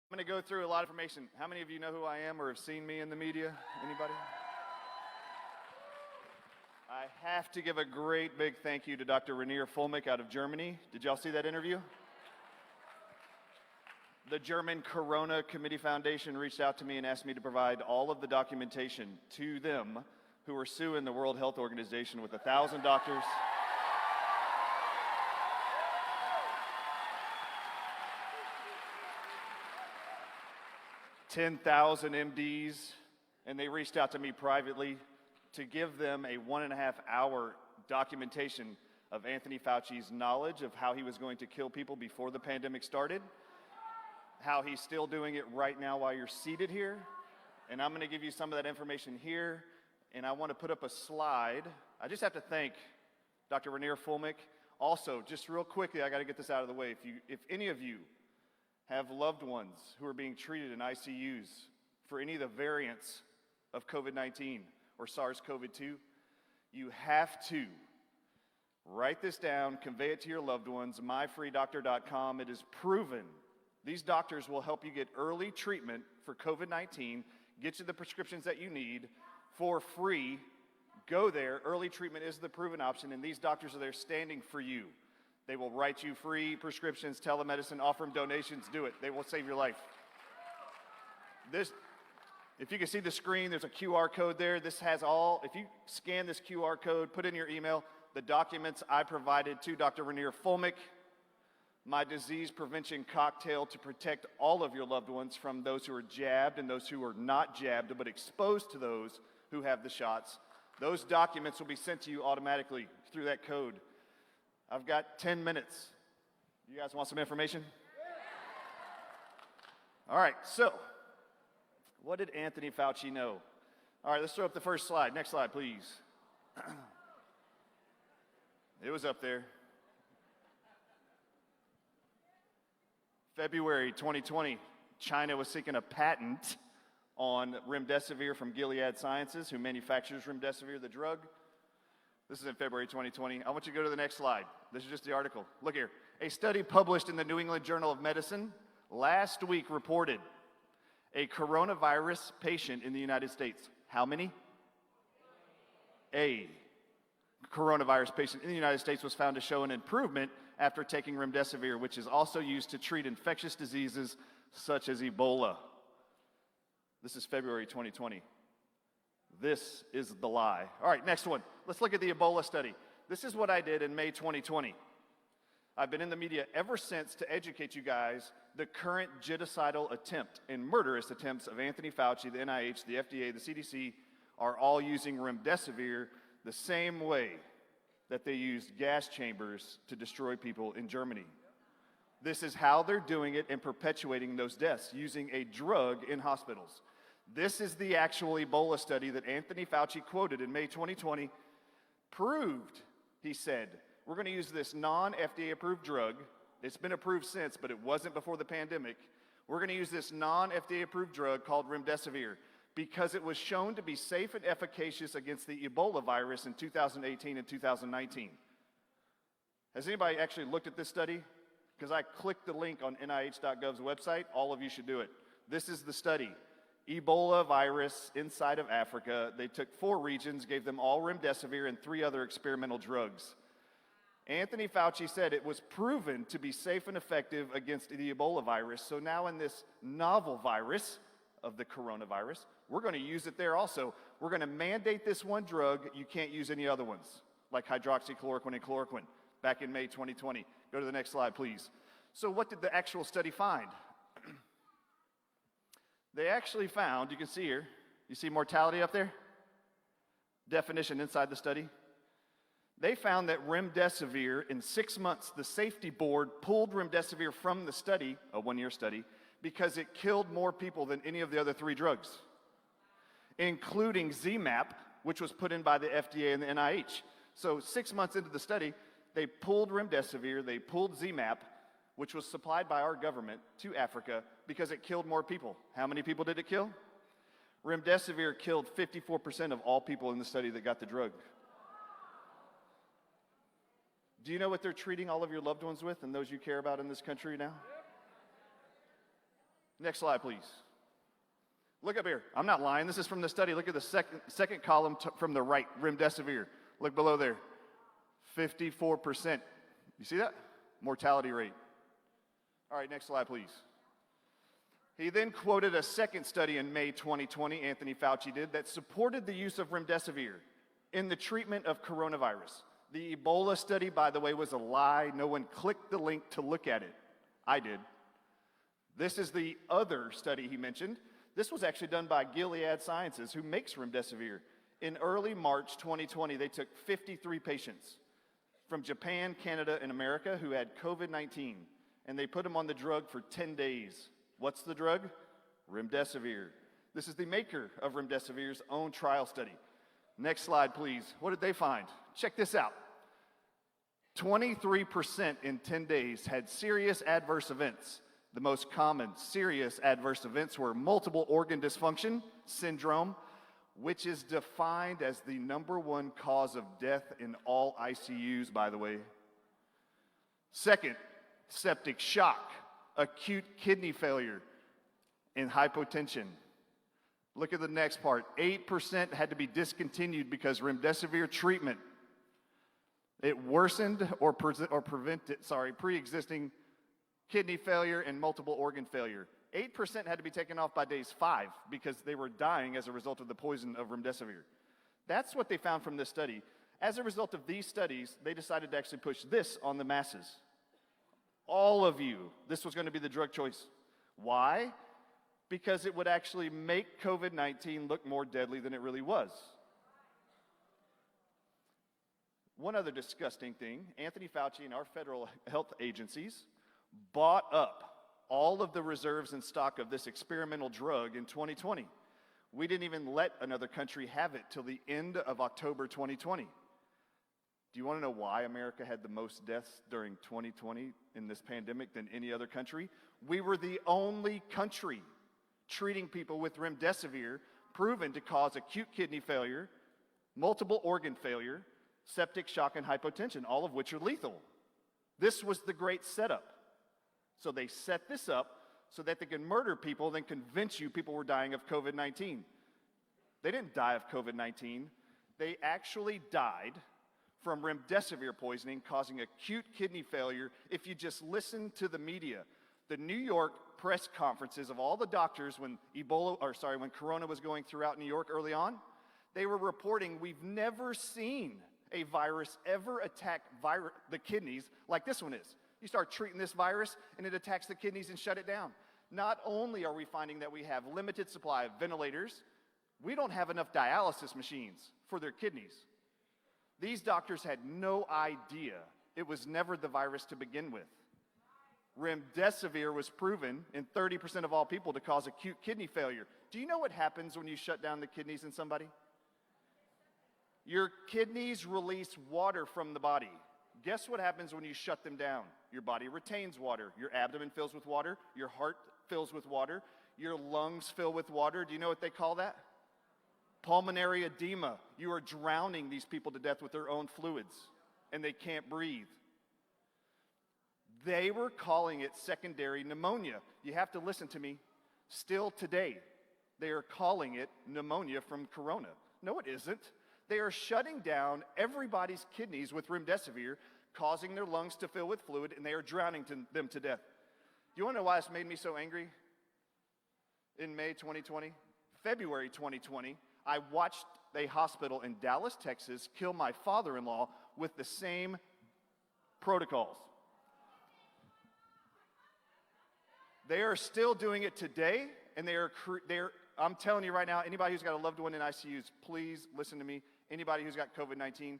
I'm going to go through a lot of information. How many of you know who I am or have seen me in the media? Anybody? I have to give a great big thank you to Dr. Rainier Fulmick out of Germany. Did y'all see that interview? The German Corona Committee Foundation reached out to me and asked me to provide all of the documentation to them who are suing the World Health Organization with 1,000 doctors. 10,000 MDs, and they reached out to me privately to give them a 1.5-hour documentation of Anthony Fauci's knowledge of how he was going to kill people before the pandemic started, how he's still doing it right now while you're seated here, and I'm going to give you some of that information here, and I want to put up a slide. I just have to thank Dr. Rainier Fulmick. Also, just real quickly, I got to get this out of the way. If any of you have loved ones who are being treated in ICUs for any of the variants of COVID-19 or SARS-CoV-2, you have to write this down, convey it to your loved ones, myfreedoctor.com. It is proven these doctors will help you get early treatment for COVID-19, get you the prescriptions that you need for free. Go there. Early treatment is the proven option, and these doctors are there standing for you. They will write you free prescriptions, telemedicine, offer them donations, do it. They will save your life. If you can see the screen, there's a QR code there. This has all, if you scan this QR code, put in your email, the documents I provided to Dr. Rainier Fulmick, my disease prevention cocktail to protect all of your loved ones from those who are jabbed and those who are not jabbed, but exposed to those who have the shots. Those documents will be sent to you automatically through that code. I've got 10 minutes. You guys want some information? All right, so what did Anthony Fauci know? All right, let's throw up the first slide. Next slide, please. It was up there. February 2020, China was seeking a patent on remdesivir from Gilead Sciences, who manufactures remdesivir, the drug. This is in February 2020. I want you to go to the next slide. This is just the article. Look here. A study published in the New England Journal of Medicine last week reported a coronavirus patient in the United States. How many? A coronavirus patient in the United States was found to show an improvement after taking remdesivir, which is also used to treat infectious diseases such as Ebola. This is February 2020. This is the lie. All right, next one. Let's look at the Ebola study. This is what I did in May 2020. I've been in the media ever since to educate you guys the current genocidal attempt and murderous attempts of Anthony Fauci, the NIH, the FDA, the CDC are all using remdesivir the same way that they used gas chambers to destroy people in Germany. This is how they're doing it and perpetuating those deaths, using a drug in hospitals. This is the actual Ebola study that Anthony Fauci quoted in May 2020, proved, he said, we're going to use this non-FDA approved drug. It's been approved since, but it wasn't before the pandemic. We're going to use this non-FDA approved drug called remdesivir because it was shown to be safe and efficacious against the Ebola virus in 2018 and 2019. Has anybody actually looked at this study? Because I clicked the link on NIH.gov's website. All of you should do it. This is the study. Ebola virus inside of Africa. They took 4 regions, gave them all remdesivir and 3 other experimental drugs. Anthony Fauci said it was proven to be safe and effective against the Ebola virus. So now in this novel virus of the coronavirus, we're going to use it there also. We're going to mandate this one drug. You can't use any other ones, like hydroxychloroquine and chloroquine, back in May 2020. Go to the next slide, please. So what did the actual study find? They actually found, you can see here, you see mortality up there? Definition inside the study. They found that remdesivir, in 6 months, the safety board pulled remdesivir from the study, a 1-year study, because it killed more people than any of the other 3 drugs, including ZMapp, which was put in by the FDA and the NIH. So 6 months into the study, they pulled remdesivir, they pulled ZMapp, which was supplied by our government to Africa because it killed more people. How many people did it kill? Remdesivir killed 54% of all people in the study that got the drug. Do you know what they're treating all of your loved ones with and those you care about in this country now? Next slide, please. Look up here. I'm not lying. This is from the study. Look at the second column from the right, remdesivir. Look below there. 54%. You see that? Mortality rate. All right, next slide, please. He then quoted a second study in May 2020, Anthony Fauci did, that supported the use of remdesivir in the treatment of coronavirus. The Ebola study, by the way, was a lie. No one clicked the link to look at it. I did. This is the other study he mentioned. This was actually done by Gilead Sciences, who makes remdesivir. In early March 2020, they took 53 patients from Japan, Canada, and America who had COVID-19, and they put them on the drug for 10 days. What's the drug? Remdesivir. This is the maker of remdesivir's own trial study. Next slide, please. What did they find? Check this out. 23% in 10 days had serious adverse events. The most common serious adverse events were multiple organ dysfunction syndrome, which is defined as the #1 cause of death in all ICUs, by the way. Second, septic shock, acute kidney failure, and hypotension. Look at the next part. 8% had to be discontinued because remdesivir treatment. It worsened or prevented, pre-existing kidney failure and multiple organ failure. 8% had to be taken off by days 5 because they were dying as a result of the poison of remdesivir. That's what they found from this study. As a result of these studies, they decided to actually push this on the masses. All of you, this was going to be the drug choice. Why? Because it would actually make COVID-19 look more deadly than it really was. One other disgusting thing, Anthony Fauci and our federal health agencies bought up all of the reserves and stock of this experimental drug in 2020. We didn't even let another country have it till the end of October 2020. Do you want to know why America had the most deaths during 2020 in this pandemic than any other country? We were the only country treating people with remdesivir proven to cause acute kidney failure, multiple organ failure, septic shock, and hypotension, all of which are lethal. This was the great setup. So they set this up so that they could murder people, then convince you people were dying of COVID-19. They didn't die of COVID-19. They actually died from remdesivir poisoning, causing acute kidney failure. If you just listen to the media, the New York press conferences of all the doctors when when Corona was going throughout New York early on, they were reporting, we've never seen a virus ever attack the kidneys like this one is. You start treating this virus and it attacks the kidneys and shut it down. Not only are we finding that we have limited supply of ventilators, we don't have enough dialysis machines for their kidneys. These doctors had no idea it was never the virus to begin with. Remdesivir was proven in 30% of all people to cause acute kidney failure. Do you know what happens when you shut down the kidneys in somebody? Your kidneys release water from the body. Guess what happens when you shut them down? Your body retains water. Your abdomen fills with water. Your heart fills with water. Your lungs fill with water. Do you know what they call that? Pulmonary edema. You are drowning these people to death with their own fluids, and they can't breathe. They were calling it secondary pneumonia. You have to listen to me. Still today, they are calling it pneumonia from corona. No, it isn't. They are shutting down everybody's kidneys with remdesivir, causing their lungs to fill with fluid, and they are drowning them to death. You want to know why this made me so angry? In May 2020, February 2020, I watched a hospital in Dallas, Texas, kill my father-in-law with the same protocols. They are still doing it today, and I'm telling you right now, anybody who's got a loved one in ICUs, please listen to me. Anybody who's got COVID-19,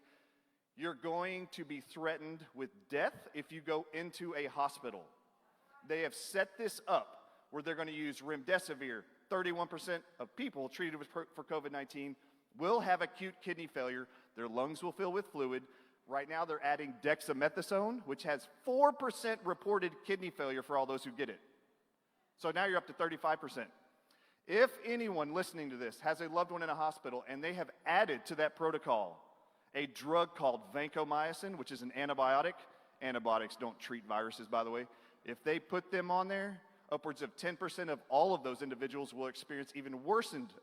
you're going to be threatened with death if you go into a hospital. They have set this up where they're going to use remdesivir. 31% of people treated for COVID-19 will have acute kidney failure. Their lungs will fill with fluid. Right now, they're adding dexamethasone, which has 4% reported kidney failure for all those who get it. So now you're up to 35%. If anyone listening to this has a loved one in a hospital and they have added to that protocol a drug called vancomycin, which is an antibiotic. Antibiotics don't treat viruses, by the way. If they put them on there, Upwards of 10% of all of those individuals will experience even worsened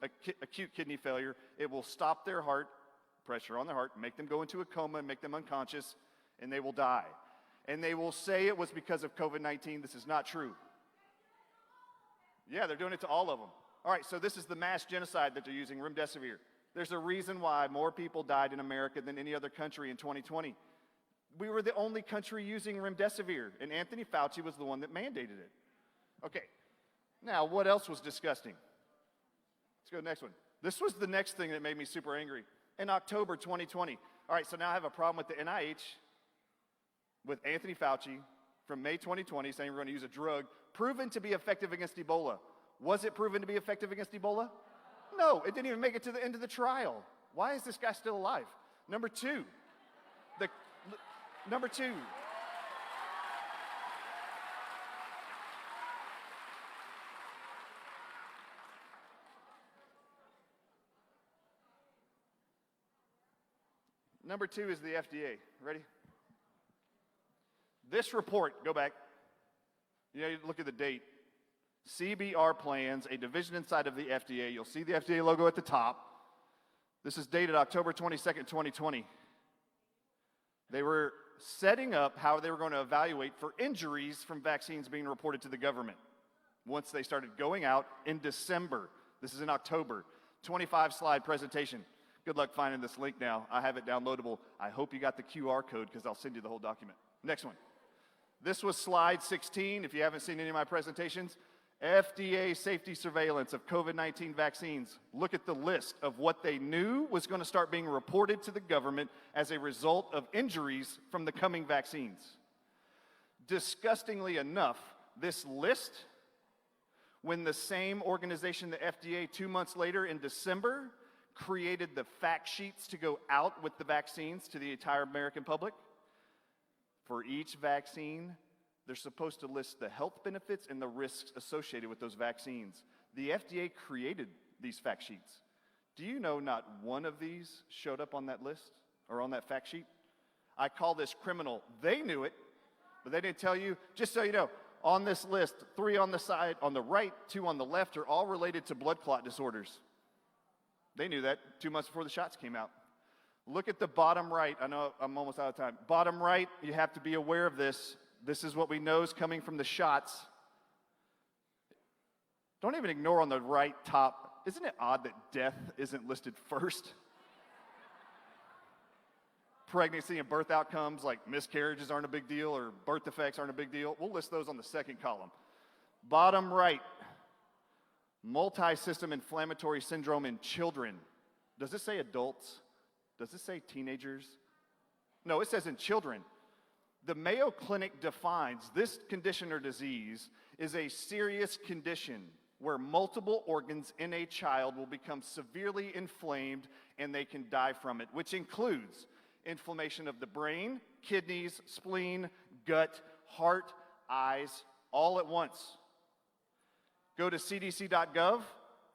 acute kidney failure. It will stop their heart, pressure on their heart, make them go into a coma, make them unconscious, and they will die. And they will say it was because of COVID-19. This is not true. Yeah, they're doing it to all of them. All right, so this is the mass genocide that they're using, remdesivir. There's a reason why more people died in America than any other country in 2020. We were the only country using remdesivir, and Anthony Fauci was the one that mandated it. Okay, now what else was disgusting? Let's go to the next one. This was the next thing that made me super angry. In October 2020, all right, so now I have a problem with the NIH, with Anthony Fauci from May 2020 saying we're going to use a drug proven to be effective against Ebola. Was it proven to be effective against Ebola? No, it didn't even make it to the end of the trial. Why is this guy still alive? Number two. Number two is the FDA. Ready? This report, go back. You look at the date. CBR plans, a division inside of the FDA. You'll see the FDA logo at the top. This is dated October 22nd, 2020. They were setting up how they were going to evaluate for injuries from vaccines being reported to the government. Once they started going out in December, this is in October, 25-slide presentation. Good luck finding this link now. I have it downloadable. I hope you got the QR code because I'll send you the whole document. Next one. This was slide 16. If you haven't seen any of my presentations, FDA safety surveillance of COVID-19 vaccines. Look at the list of what they knew was going to start being reported to the government as a result of injuries from the coming vaccines. Disgustingly enough, this list, when the same organization, the FDA, 2 months later in December, created the fact sheets to go out with the vaccines to the entire American public, for each vaccine, they're supposed to list the health benefits and the risks associated with those vaccines. The FDA created these fact sheets. Do you know not one of these showed up on that list or on that fact sheet? I call this criminal. They knew it, but they didn't tell you. Just so you know, on this list, 3 on the side, on the right, 2 on the left are all related to blood clot disorders. They knew that 2 months before the shots came out. Look at the bottom right. I know I'm almost out of time. Bottom right, you have to be aware of this. This is what we know is coming from the shots. Don't even ignore on the right top. Isn't it odd that death isn't listed first? Pregnancy and birth outcomes like miscarriages aren't a big deal or birth defects aren't a big deal. We'll list those on the second column. Bottom right, multi-system inflammatory syndrome in children. Does it say adults? Does it say teenagers? No, it says in children. The Mayo Clinic defines this condition or disease is a serious condition where multiple organs in a child will become severely inflamed and they can die from it, which includes inflammation of the brain, kidneys, spleen, gut, heart, eyes, all at once. Go to cdc.gov,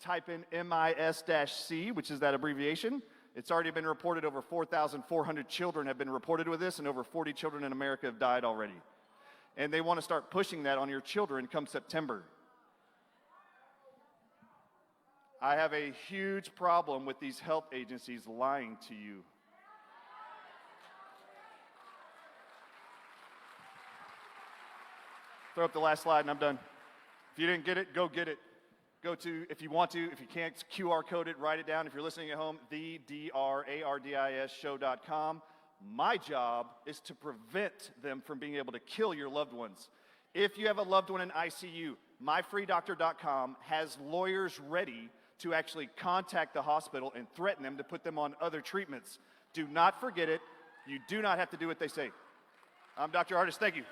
type in MIS-C, which is that abbreviation. It's already been reported over 4,400 children have been reported with this, and over 40 children in America have died already. And they want to start pushing that on your children come September. I have a huge problem with these health agencies lying to you. Throw up the last slide and I'm done. If you didn't get it, go get it. Go to, if you want to, if you can't, QR code it, write it down. If you're listening at home, thedrardisshow.com. My job is to prevent them from being able to kill your loved ones. If you have a loved one in ICU, myfreedoctor.com has lawyers ready to actually contact the hospital and threaten them to put them on other treatments. Do not forget it. You do not have to do what they say. I'm Dr. Ardis. Thank you.